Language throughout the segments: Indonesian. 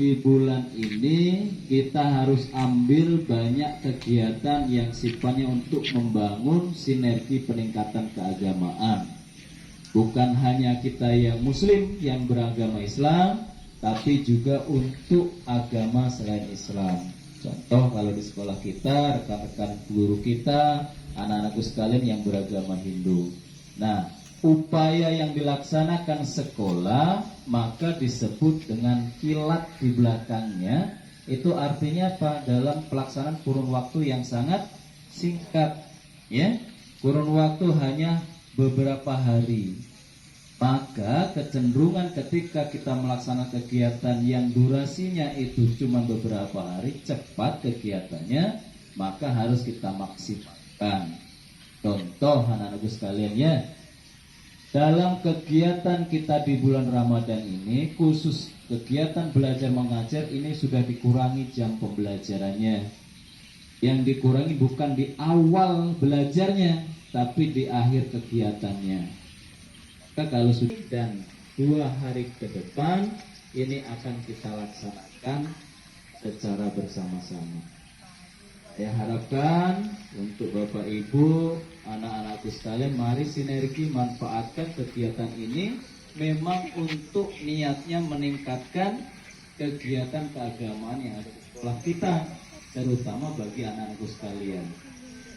di bulan ini kita harus ambil banyak kegiatan yang sifatnya untuk membangun sinergi peningkatan keagamaan. Bukan hanya kita yang muslim yang beragama Islam, tapi juga untuk agama selain Islam. Contoh kalau di sekolah kita, rekan-rekan guru kita, anak-anakku sekalian yang beragama Hindu. Nah, upaya yang dilaksanakan sekolah maka disebut dengan kilat di belakangnya. Itu artinya apa? Dalam pelaksanaan kurun waktu yang sangat singkat, ya, kurun waktu hanya beberapa hari. Maka kecenderungan ketika kita melaksanakan kegiatan yang durasinya itu cuma beberapa hari, cepat kegiatannya, maka harus kita maksimalkan. Contoh anak-anakku sekalian ya, dalam kegiatan kita di bulan Ramadan ini, khusus kegiatan belajar mengajar ini sudah dikurangi jam pembelajarannya. Yang dikurangi bukan di awal belajarnya, tapi di akhir kegiatannya. Maka kalau sudah dan 2 hari ke depan ini akan kita laksanakan secara bersama-sama. Saya harapkan untuk Bapak Ibu, anak-anakku sekalian, mari sinergi manfaatkan kegiatan ini memang untuk niatnya meningkatkan kegiatan keagamaan yang ada di sekolah kita, terutama bagi anak-anakku sekalian.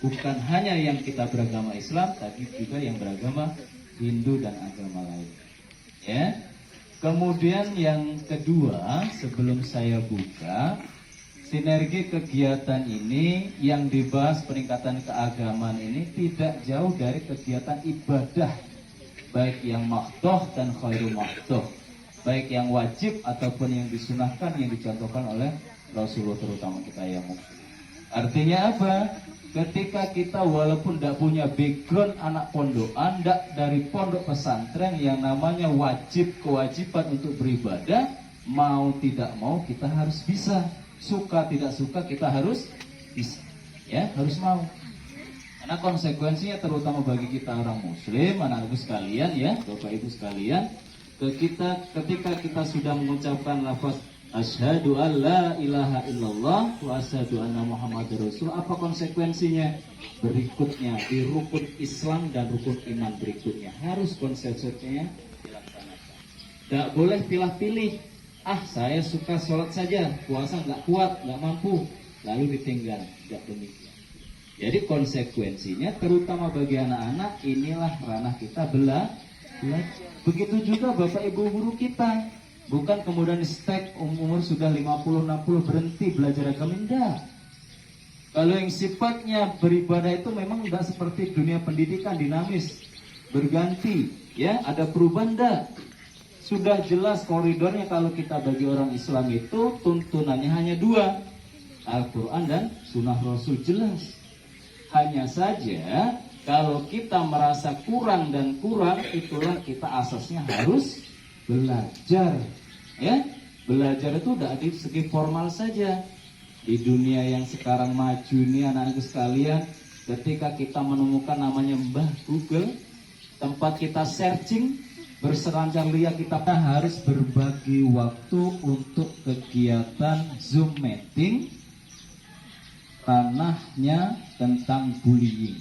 Bukan hanya yang kita beragama Islam, tapi juga yang beragama Hindu dan agama lain. Ya. Kemudian yang kedua, sebelum saya buka, sinergi kegiatan ini yang dibahas peningkatan keagamaan ini tidak jauh dari kegiatan ibadah, baik yang maktoh dan khairu maktoh, baik yang wajib ataupun yang disunahkan, yang dicontohkan oleh Rasulullah, terutama kita yang muslim. Artinya apa? Ketika kita walaupun tidak punya background anak pondokan, tidak dari pondok pesantren, yang namanya wajib kewajiban untuk beribadah, mau tidak mau kita harus bisa. Suka tidak suka kita harus bisa, ya, harus mau. Karena konsekuensinya terutama bagi kita orang muslim, anak-anak sekalian ya, Bapak Ibu sekalian, ketika kita sudah mengucapkan lafaz asyhadu an la ilaha illallah wa asyhadu anna muhammadar rasul, apa konsekuensinya? Berikutnya di rukun Islam dan rukun iman berikutnya harus konsekuensinya dilaksanakan. Tidak boleh pilih-pilih. Saya suka sholat saja, puasa nggak kuat, nggak mampu, lalu ditinggal. Tidak demikian. Jadi konsekuensinya terutama bagi anak-anak, inilah ranah kita belajar. Begitu juga Bapak Ibu guru kita. Bukan kemudian stek umur sudah 50-60 berhenti belajar agama, enggak. Kalau yang sifatnya beribadah itu memang enggak seperti dunia pendidikan dinamis, berganti, ya, ada perubahan enggak. Sudah jelas koridornya. Kalau kita bagi orang Islam itu tuntunannya hanya 2, Al-Quran dan Sunnah Rasul, jelas. Hanya saja kalau kita merasa kurang dan kurang, itulah kita asasnya harus belajar, ya. Belajar itu tidak di segi formal saja. Di dunia yang sekarang maju ini anak-anak sekalian, ketika kita menemukan namanya Mbah Google, tempat kita searching, berselancar liar, kita harus berbagi waktu untuk kegiatan Zoom meeting, ranahnya tentang bullying,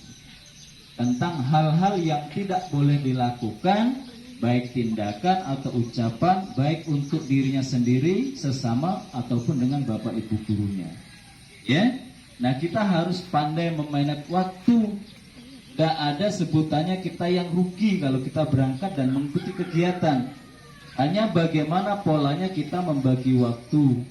tentang hal-hal yang tidak boleh dilakukan, baik tindakan atau ucapan, baik untuk dirinya sendiri, sesama, ataupun dengan Bapak Ibu gurunya. Ya, nah kita harus pandai memanage waktu. Tidak ada sebutannya kita yang rugi kalau kita berangkat dan mengikuti kegiatan. Hanya bagaimana polanya kita membagi waktu.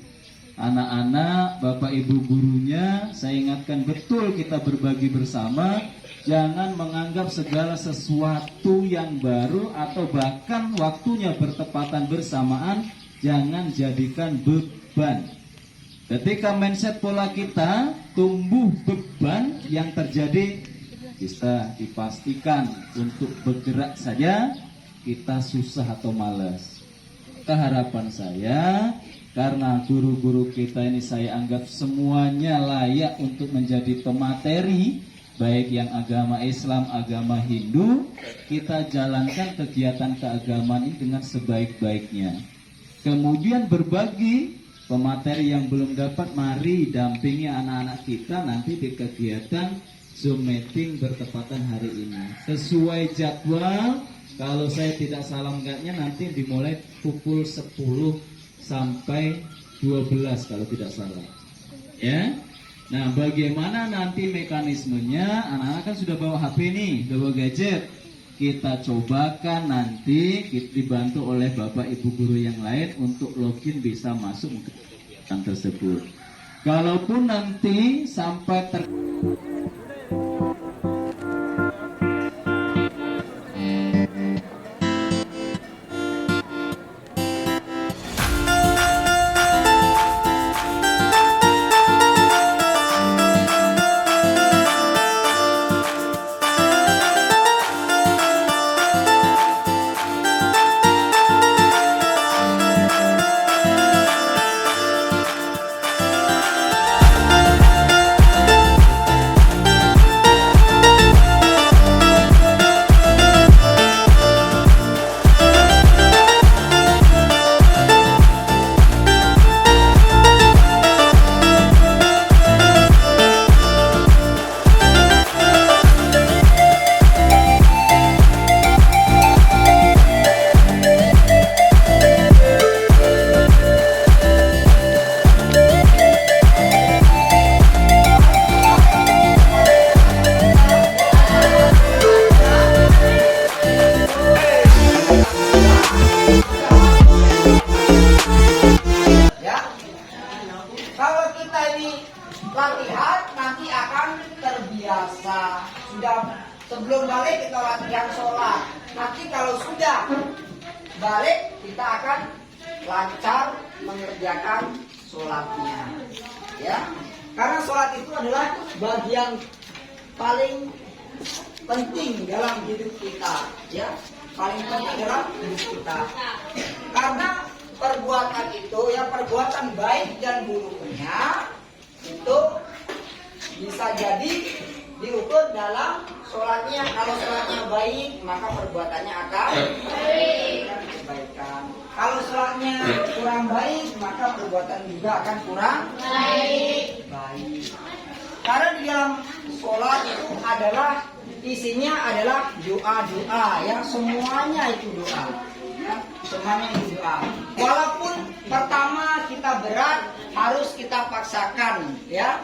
Anak-anak, Bapak Ibu gurunya, saya ingatkan betul kita berbagi bersama. Jangan menganggap segala sesuatu yang baru atau bahkan waktunya bertepatan bersamaan, jangan jadikan beban. Ketika mindset pola kita tumbuh beban, yang terjadi bisa dipastikan untuk bergerak saja kita susah atau malas. Harapan saya, karena guru-guru kita ini saya anggap semuanya layak untuk menjadi pemateri, baik yang agama Islam, agama Hindu, kita jalankan kegiatan keagamaan ini dengan sebaik-baiknya. Kemudian berbagi pemateri yang belum dapat, mari dampingi anak-anak kita nanti di kegiatan Zoom meeting bertepatan hari ini. Sesuai jadwal, kalau saya tidak salah enggaknya nanti dimulai pukul 10 sampai 12 kalau tidak salah. Ya. Nah, bagaimana nanti mekanismenya? Anak-anak kan sudah bawa HP nih, sudah bawa gadget. Kita cobakan nanti dibantu oleh Bapak Ibu guru yang lain untuk login bisa masuk ke kegiatan tersebut. Kalaupun nanti sampai kalau kita ini latihan nanti akan terbiasa. Sudah sebelum balik kita latihan sholat. Nanti kalau sudah balik kita akan lancar mengerjakan sholatnya. Ya, karena sholat itu adalah bagian paling penting dalam hidup kita. Ya, paling penting dalam hidup kita. Karena perbuatan itu, ya perbuatan baik dan buruknya itu bisa jadi diukur dalam sholatnya. Kalau sholatnya baik, maka perbuatannya akan kebaikan. Kalau sholatnya kurang baik, maka perbuatan juga akan kurang baik. Karena di dalam sholat itu adalah isinya adalah doa-doa, ya semuanya itu doa. Ya, semuanya itu doa. Walaupun pertama kita berat, harus kita paksakan, ya.